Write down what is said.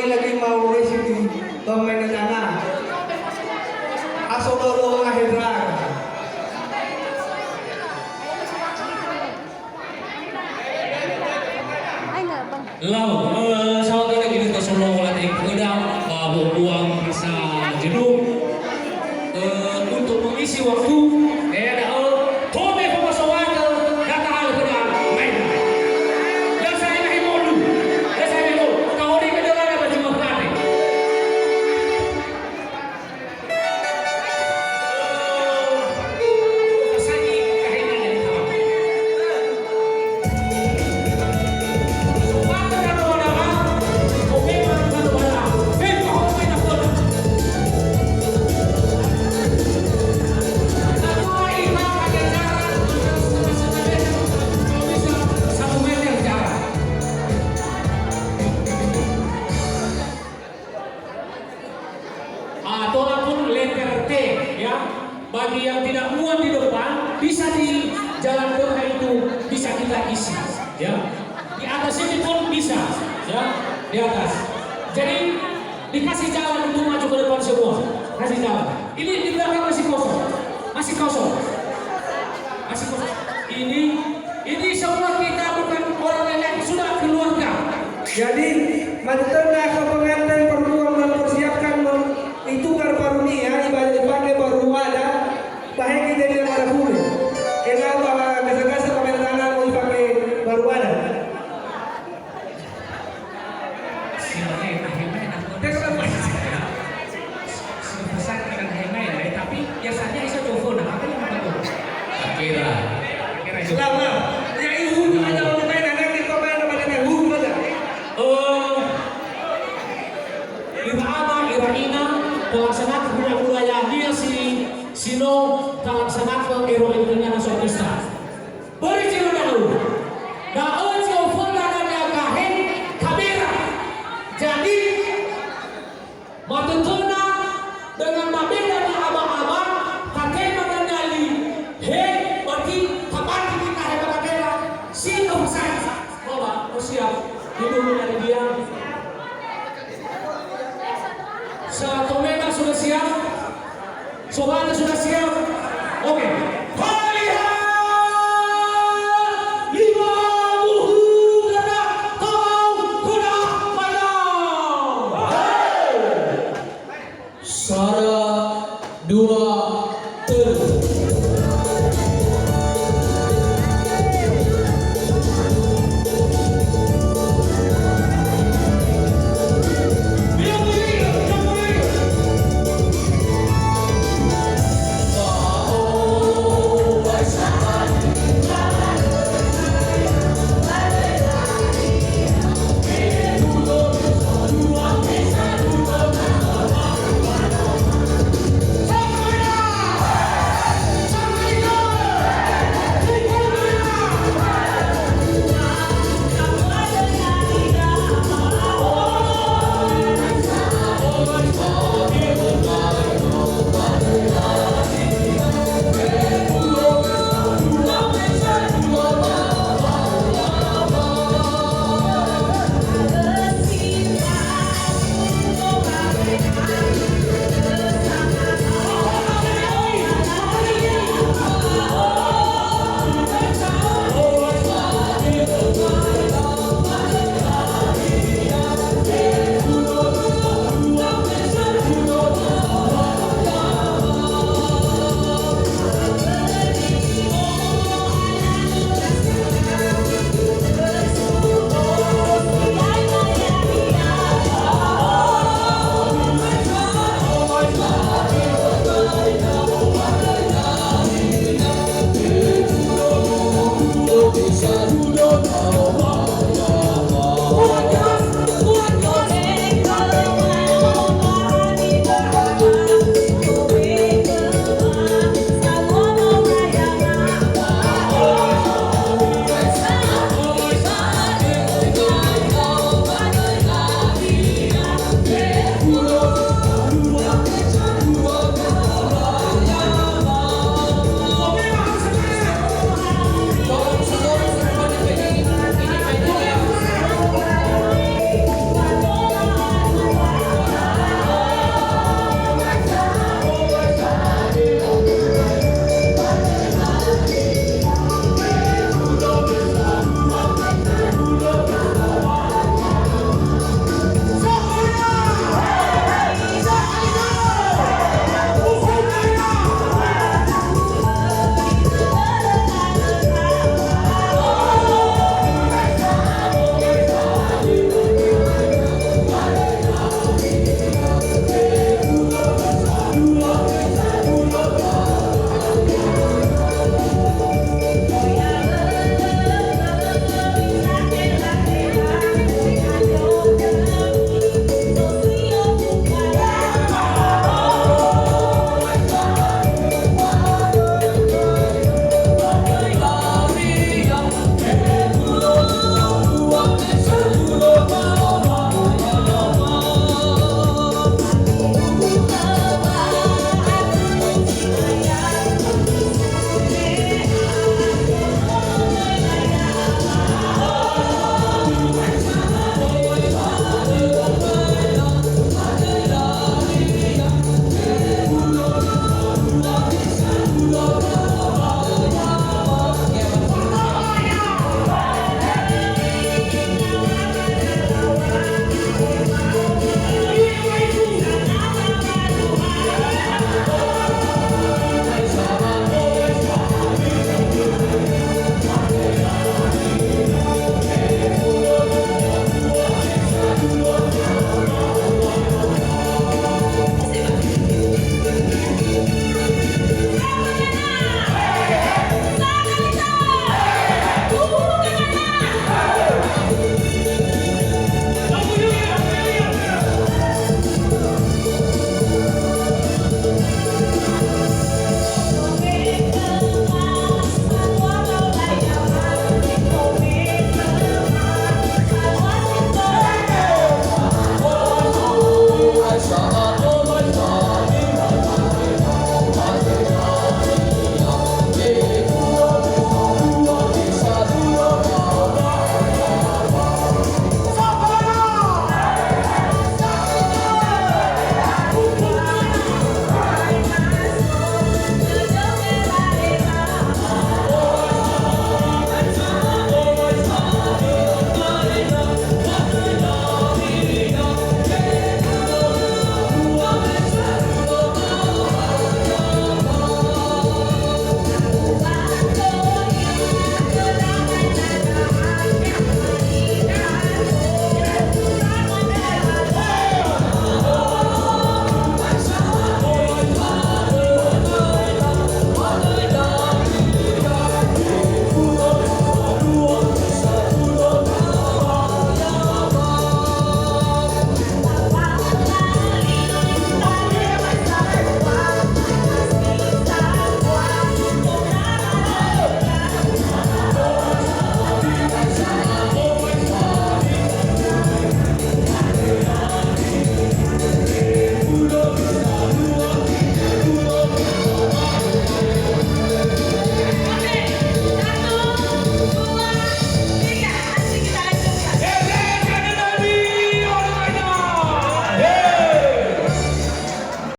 lagi mau racing di domain tengah. Asodoro Mahedra. Lau, sahabat kita gini ke Solo latih pedang, buang rasa jenuh. Untuk mengisi waktu, ada Tome pemasawan kata hal pedang main. Dan saya lagi mulu, kau di kedengaran apa cuma pelari. Saya kahinan dari kawan. Bagi yang tidak muat di depan, bisa di jalan tengah itu bisa kita isi, ya. Di atas ini pun bisa, ya, di atas. Jadi dikasih jalan untuk maju ke depan semua, kasih jalan. Ini di belakang masih kosong, masih kosong, masih kosong. Ini semua kita bukan orang lain, sudah keluarga. Jadi mantannya ke pengantin perempuan mempersiapkan itu baru ya ibadah baru ada bahaya kita dia pada puluh. Kenapa gasa-gasa pakai tangan mau dipakai baru ada? Tapi biasanya bisa telepon, apa yang betul? Kira. Selama ya ibu ada orang main anak kita main apa dengan ibu ada? Iraina pelaksana budaya dia Sino pelaksana ero Indonesia nasionalista. Beri ciro dahulu. Daun telepon dan kahen kamera. Jadi matutuna dengan mabenda dan abang-abang kakek mengenali berarti kapan kita hebat kamera sino saya. Bawa siap hidup dari dia. Tomena sudah siap, Sobana sudah siap. Oke.